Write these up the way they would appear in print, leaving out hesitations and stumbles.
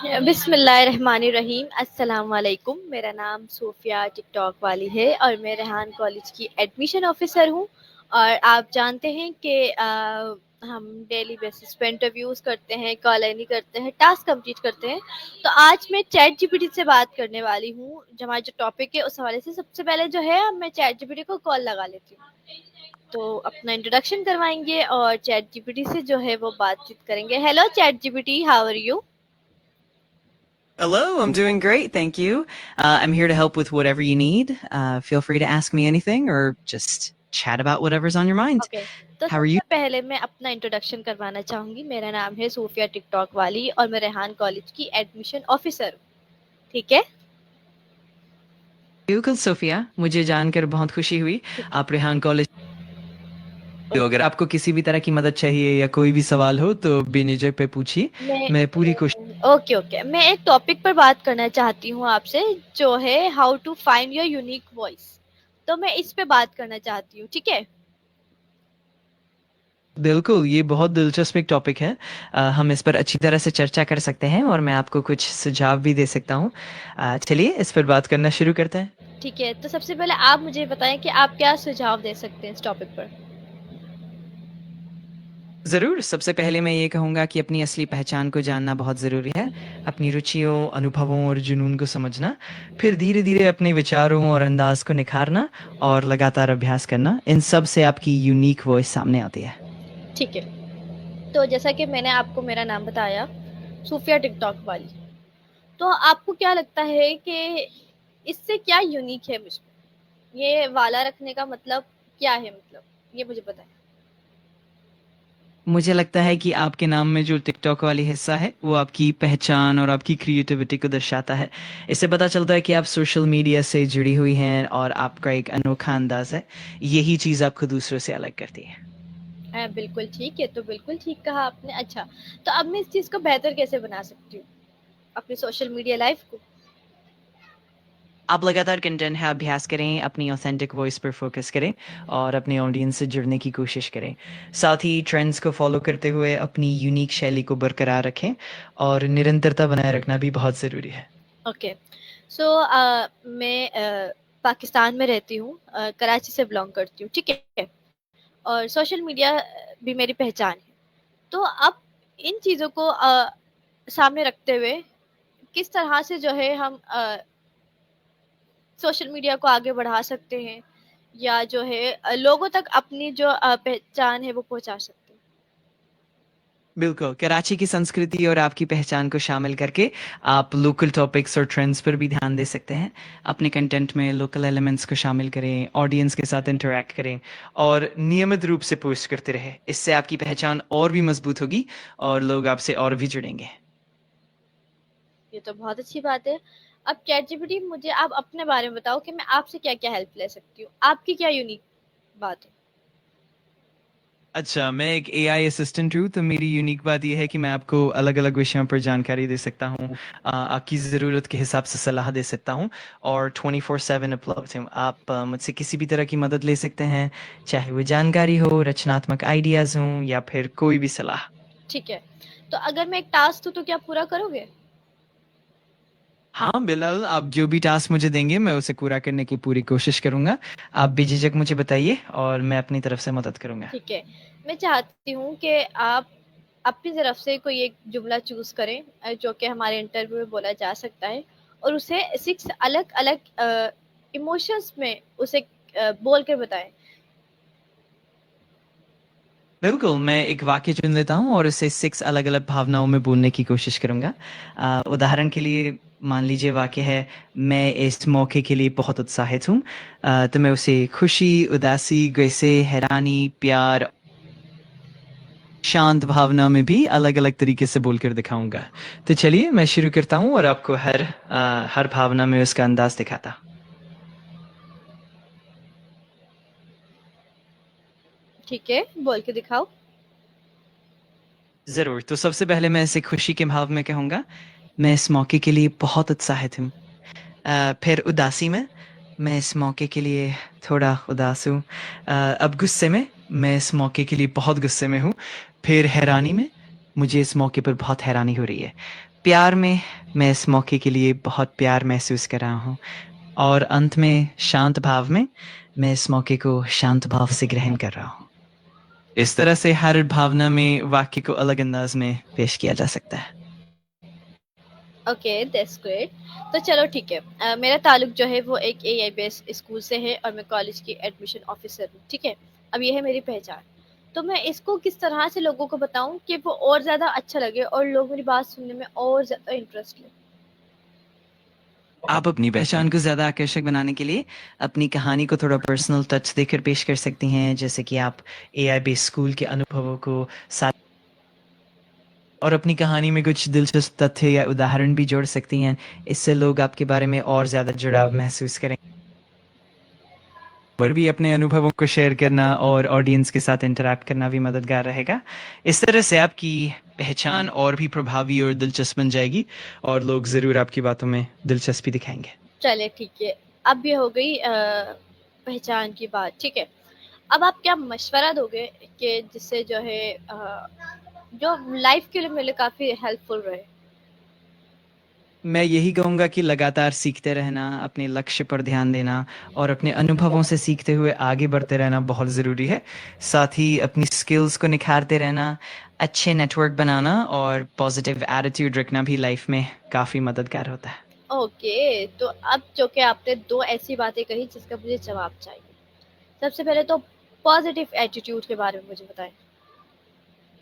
बिस्मिल्लाहिर्रहमानिर्रहीम अस्सलाम वालेकुम। मेरा नाम सूफिया टिकटॉक वाली है और मैं रेहान कॉलेज की एडमिशन ऑफिसर हूँ। और आप जानते हैं कि हम डेली बेसिस पे इंटरव्यूज़ करते हैं, कॉलिंग करते हैं, टास्क कंप्लीट करते हैं। तो आज मैं चैट जीपीटी से बात करने वाली हूँ। जो हमारा जो टॉपिक है उस हवाले से सबसे पहले जो है मैं चैट जीपीटी को कॉल लगा लेती हूँ। तो अपना इंट्रोडक्शन करवाएंगे और चैट जीपीटी से जो है वो बातचीत करेंगे। Hello chat GPT, how are you? Hello, I'm doing great, thank you. I'm here to help with whatever you need. Feel free to ask me anything or just chat about whatever's on your mind. Okay. तो How are you? सबसे पहले मैं अपना introduction करवाना चाहूंगी। मेरा नाम है सूफिया टिकटॉक वाली और मैं रेहान कॉलेज की एडमिशन ऑफिसर हूँ। ठीक है। बिल्कुल सोफिया, मुझे जानकर बहुत खुशी हुई। ठीक आप रेहान कॉलेज तो अगर आपको किसी भी तरह की मदद चाहिए या कोई भी सवाल हो तो बेझिझक पे पूछिए। है। मैं मैं पूरी कोशिश ओके ओके, मैं एक टॉपिक पर बात करना चाहती हूँ आपसे, जो है how to find your unique voice. तो मैं इस पे बात करना चाहती हूँ, ठीक है। बिल्कुल, ये बहुत दिलचस्प एक टॉपिक है। हम इस पर अच्छी तरह से चर्चा कर सकते हैं और मैं आपको कुछ सुझाव भी दे सकता हूँ। चलिए इस पर बात करना शुरू करते हैं। ठीक है, तो सबसे पहले आप मुझे बताएं कि आप क्या सुझाव दे सकते हैं इस टॉपिक पर। ज़रूर, सबसे पहले मैं ये कहूँगा कि अपनी असली पहचान को जानना बहुत ज़रूरी है। अपनी रुचियों, अनुभवों और जुनून को समझना, फिर धीरे-धीरे अपने विचारों और अंदाज़ को निखारना और लगातार अभ्यास करना, इन सब से आपकी यूनिक वॉइस सामने आती है। ठीक है। तो जैसा कि मैंने आपको मेरा नाम बताया, सूफिया टिकटॉक वाली। तो आपको क्या लगता है कि इससे क्या यूनिक है मुझमें? ये वाला रखने का मतलब क्या है, मतलब ये मुझे बताएं। मुझे लगता है कि आपके नाम में जो टिकटॉक वाली हिस्सा है, वो आपकी पहचान और आपकी क्रिएटिविटी को दर्शाता है। इससे पता चलता है कि आप सोशल मीडिया से जुड़ी हुई हैं और आपका एक अनोखा अंदाज़ है। यही चीज़ आपको दूसरों से अलग करती है। बिल्कुल ठीक है, तो बिल्कुल ठीक कहा आपने। अच्छा, तो अब मैं इस चीज़ को बेहतर कैसे बना सकती हूँ अपनी सोशल मीडिया लाइफ को? आप लगातार कंटेंट है अभ्यास करें, अपनी ऑथेंटिक वॉइस पर फोकस करें और अपने ऑडियंस से जुड़ने की कोशिश करें। साथ ही ट्रेंड्स को फॉलो करते हुए अपनी यूनिक शैली को बरकरार रखें और निरंतरता बनाए रखना भी बहुत ज़रूरी है। ओके। सो मैं पाकिस्तान में रहती हूँ, कराची से बिलोंग करती हूँ, ठीक है। और सोशल मीडिया भी मेरी पहचान है। तो अब इन चीज़ों को सामने रखते हुए किस तरह से जो है हम सोशल मीडिया को आगे बढ़ा सकते हैं, या जो है लोगों तक अपनी जो पहचान है वो पहुंचा सकते हैं। बिल्कुल, कराची की संस्कृति और आपकी पहचान को शामिल करके आप लोकल टॉपिक्स और ट्रेंड्स पर भी ध्यान दे सकते हैं। अपने कंटेंट में लोकल एलिमेंट्स को शामिल करें, ऑडियंस के साथ इंटरैक्ट करें और नियमित रूप से पोस्ट करते रहें। इससे आपकी पहचान और भी मजबूत होगी और लोग आपसे और भी जुड़ेंगे। ये तो बहुत अच्छी बात है। अब चैट जीपीटी, मुझे आप अपने बारे में बताओ कि मैं आपसे क्या क्या हेल्प ले सकती हूँ, आपकी क्या यूनिक बात है। अच्छा, मैं एक एआई असिस्टेंट हूँ, तो मेरी यूनिक बात ये है कि मैं आपको अलग-अलग विषयों पर जानकारी दे सकता हूँ। आपकी ज़रूरत के हिसाब से सलाह दे सकता हूँ और 24/7 उपलब्ध हूँ। आप मुझसे किसी भी तरह की मदद ले सकते हैं, चाहे वो जानकारी हो, रचनात्मक आइडियाज़ हों या फिर कोई भी सलाह। ठीक है। तो अगर मैं एक टास्क दूँ तो क्या पूरा करोगे? हाँ, बिल्कुल, आप जो भी टास्क मुझे देंगे, मैं उसे पूरा करने की पूरी कोशिश करूँगा। आप बेझिझक मुझे बताइए और मैं अपनी तरफ से मदद करूँगा। ठीक है। मैं चाहती हूँ कि आप अपनी तरफ से कोई एक जुमला चूज़ करें, जो कि हमारे इंटरव्यू में बोला जा सकता है, और उसे 6 अलग-अलग इमोशंस में उसे बोल के बताएँ। बिल्कुल, मैं एक वाक्य चुन लेता हूँ और उसे 6 अलग-अलग भावनाओं में बोलने की कोशिश करूँगा। उदाहरण के लिए मान लीजिए वाक्य है, मैं इस मौके के लिए बहुत उत्साहित हूँ। तो मैं उसे खुशी, उदासी, गुस्से, हैरानी, प्यार, शांत भावना में भी अलग-अलग तरीके से बोलकर दिखाऊँगा। तो चलिए मैं शुरू करता हूँ और आपको हर भावना में उसका अंदाज़ दिखाता। ठीक है, बोल के दिखाओ। ज़रूर, तो सबसे पहले मैं इसे खुशी के भाव में कहूँगा, मैं इस मौके के लिए बहुत उत्साहित हूँ। फिर उदासी में, मैं इस मौके के लिए थोड़ा उदास हूँ। अब गुस्से में, मैं इस मौके के लिए बहुत गुस्से में हूँ। फिर हैरानी में, मुझे इस मौके पर बहुत हैरानी हो रही है। प्यार में मैं इस मौके के लिए बहुत प्यार महसूस कर रहा हूँ, और अंत में शांत भाव में मैं इस मौके को शांत भाव से ग्रहण कर रहा हूँ। इस तरह से हर भावना में वाक्य को अलग अंदाज में पेश किया जा सकता है। Okay, that's great. तो चलो ठीक है, मेरा ताल्लुक जो है वो एक एआई बेस्ड स्कूल से है और मैं कॉलेज की एडमिशन ऑफिसर हूँ, ठीक है। अब ये है मेरी पहचान। तो मैं इसको किस तरह से लोगों को बताऊं कि वो और ज़्यादा अच्छा लगे और लोग मेरी बात सुनने में और ज़्यादा इंटरेस्ट लें। आप अपनी पहचान को ज़्यादा आकर्षक बनाने के लिए अपनी कहानी को थोड़ा पर्सनल टच देकर पेश कर सकती हैं, जैसे कि आप एआई बेस्ड स्कूल के अनुभवों को साथ, और अपनी कहानी में कुछ दिलचस्प तथ्य या उदाहरण भी जोड़ सकती हैं। इससे लोग आपके बारे में और ज़्यादा जुड़ाव महसूस करें। पर भी अपने अनुभवों को शेयर करना और ऑडियंस के साथ इंटरैक्ट करना भी मददगार रहेगा। इस तरह से आपकी पहचान और भी प्रभावी और दिलचस्प बन जाएगी, और लोग ज़रूर आपकी बातों में दिलचस्पी दिखाएंगे। चले ठीक है, अब ये हो गई पहचान की बात, ठीक है। अब आप क्या मशवरा दोगे कि जिससे जो है जो लाइफ के लिए मेरे लिए काफ़ी हेल्पफुल रहे। मैं यही कहूँगा कि लगातार सीखते रहना, अपने लक्ष्य पर ध्यान देना और अपने अनुभवों से सीखते हुए आगे बढ़ते रहना बहुत ज़रूरी है। साथ ही अपनी स्किल्स को निखारते रहना, अच्छे नेटवर्क बनाना और पॉजिटिव एटीट्यूड रखना भी लाइफ में काफ़ी मददगार होता है। ओके, तो अब जो कि आपने दो ऐसी बातें कही जिसका मुझे जवाब चाहिए। सबसे पहले तो पॉजिटिव एटीट्यूड के बारे में मुझे बताएं,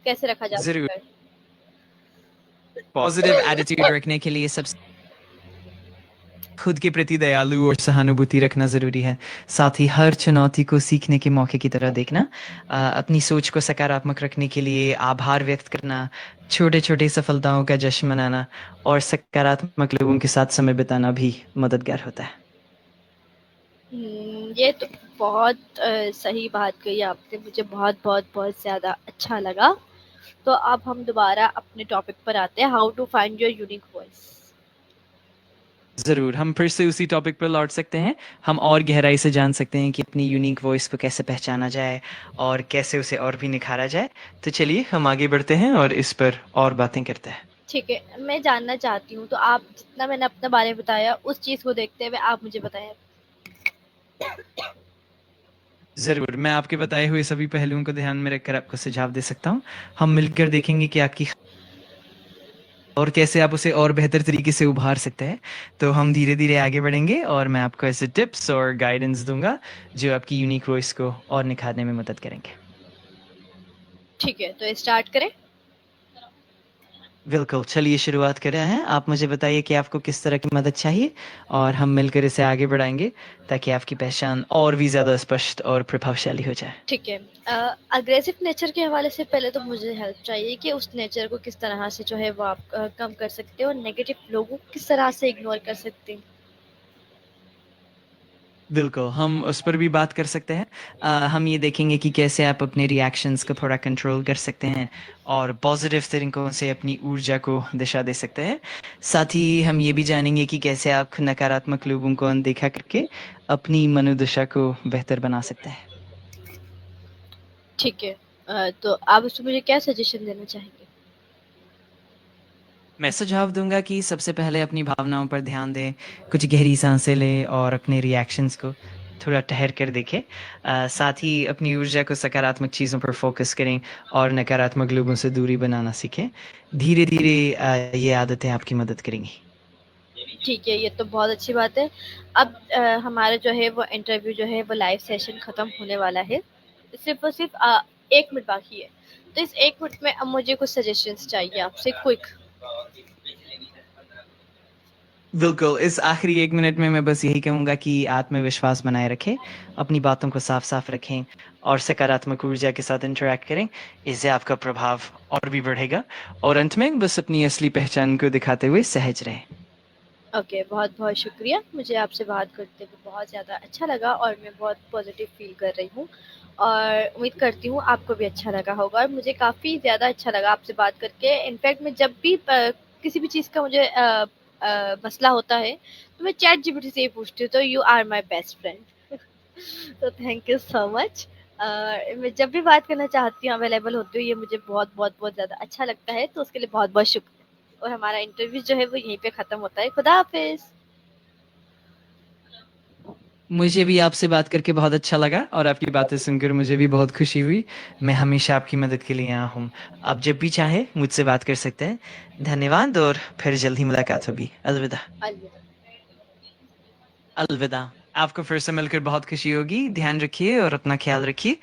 कैसे रखा जा ज़रूर। सकता है। पॉजिटिव एटीट्यूड रखने के लिए सबसे खुद के प्रति दयालु और सहानुभूति रखना ज़रूरी है। साथ ही हर चुनौती को सीखने के मौके की तरह देखना, अपनी सोच को सकारात्मक रखने के लिए आभार व्यक्त करना, छोटे-छोटे सफलताओं का जश्न मनाना और सकारात्मक लोगों के साथ समय बिताना भी मददगार होता है। ये तो बहुत सही बात कही आपने, मुझे बहुत बहुत बहुत ज़्यादा अच्छा लगा। तो अब हम दोबारा अपने टॉपिक पर आते हैं, how to find your unique voice. ज़रूर, हम फिर से उसी टॉपिक पर लौट सकते हैं। हम और गहराई से जान सकते हैं कि अपनी यूनिक वॉइस को कैसे पहचाना जाए और कैसे उसे और भी निखारा जाए। तो चलिए हम आगे बढ़ते हैं और इस पर और बातें करते हैं। ठीक है, मैं जानना चाहती हूँ, तो आप जितना मैंने अपने बारे में बताया उस चीज़ को देखते हुए आप मुझे बताएं। ज़रूर, मैं आपके बताए हुए सभी पहलुओं को ध्यान में रखकर आपको सुझाव दे सकता हूँ। हम मिलकर देखेंगे कि आपकी और कैसे आप उसे और बेहतर तरीके से उभार सकते हैं। तो हम धीरे-धीरे आगे बढ़ेंगे और मैं आपको ऐसे टिप्स और गाइडेंस दूँगा, जो आपकी यूनिक वॉइस को और निखारने में मदद करेंगे। ठीक है, तो स्टार्ट करें। बिल्कुल, चलिए शुरुआत कर रहे हैं। आप मुझे बताइए कि आपको किस तरह की मदद चाहिए, और हम मिलकर इसे आगे बढ़ाएँगे ताकि आपकी पहचान और भी ज़्यादा स्पष्ट और प्रभावशाली हो जाए। ठीक है, अग्रेसिव नेचर के हवाले से पहले तो मुझे हेल्प चाहिए कि उस नेचर को किस तरह से जो है वो आप कम कर सकते हो और नेगेटिव लोगों को किस तरह से इग्नोर कर सकते हैं। बिल्कुल, हम उस पर भी बात कर सकते हैं। हम ये देखेंगे कि कैसे आप अपने रिएक्शंस को थोड़ा कंट्रोल कर सकते हैं और पॉजिटिव तरीकों से अपनी ऊर्जा को दिशा दे सकते हैं। साथ ही हम ये भी जानेंगे कि कैसे आप नकारात्मक लोगों को अनदेखा करके अपनी मनोदशा को बेहतर बना सकते हैं। ठीक है, तो आप उसमें मुझे क्या सजेशन देना चाहेंगे। मैं सुझाव दूँगा कि सबसे पहले अपनी भावनाओं पर ध्यान दें, कुछ गहरी साँसें लें और अपने रिएक्शंस को थोड़ा ठहर कर देखें। साथ ही अपनी ऊर्जा को सकारात्मक चीज़ों पर फ़ोकस करें और नकारात्मक लोगों से दूरी बनाना सीखें। धीरे-धीरे ये आदतें आपकी मदद करेंगी। ठीक है, ये तो बहुत अच्छी बात है। अब हमारा जो है वो इंटरव्यू जो है वो लाइव सेशन ख़त्म होने वाला है। सिर्फ़ और सिर्फ़ 1 मिनट बाकी है। तो इस 1 मिनट में अब मुझे कुछ सजेशंस चाहिए आपसे क्विक। बिल्कुल, इस आखिरी 1 मिनट में मैं बस यही कहूँगा कि आत्मविश्वास बनाए रखें, अपनी बातों को साफ-साफ रखें और सकारात्मक ऊर्जा के साथ इंटरैक्ट करें। इससे आपका प्रभाव और भी बढ़ेगा, और अंत में बस अपनी असली पहचान को दिखाते हुए सहज रहें। ओके, बहुत-बहुत शुक्रिया। मुझे आपसे बात करते हुए बहुत ज़्यादा अच्छा लगा और मैं बहुत पॉज़िटिव फ़ील कर रही हूँ और उम्मीद करती हूँ आपको भी अच्छा लगा होगा और मुझे काफ़ी ज़्यादा अच्छा लगा आपसे बात करके। इनफैक्ट मैं जब भी किसी भी चीज़ का मुझे मसला होता है, तो मैं चैट जीपीटी से ही पूछती हूँ, तो you are my best friend. तो थैंक यू सो मच। मैं जब भी बात करना चाहती हूँ, अवेलेबल होती हूँ, ये मुझे बहुत-बहुत बहुत ज़्यादा अच्छा लगता है, तो उसके लिए बहुत-बहुत शुक्रिया। और हमारा इंटरव्यू जो है वो यहीं पे ख़त्म होता है। खुदा हाफिज़। मुझे भी आपसे बात करके बहुत अच्छा लगा और आपकी बातें सुनकर मुझे भी बहुत खुशी हुई। मैं हमेशा आपकी मदद के लिए यहाँ हूँ। आप जब भी चाहें मुझसे बात कर सकते हैं। धन्यवाद और फिर जल्द ही मुलाकात होगी। अलविदा। अलविदा। अलविदा। आपको फिर से मिलकर बहुत खुशी होगी। ध्यान रखिए और अपना ख्याल रखिए।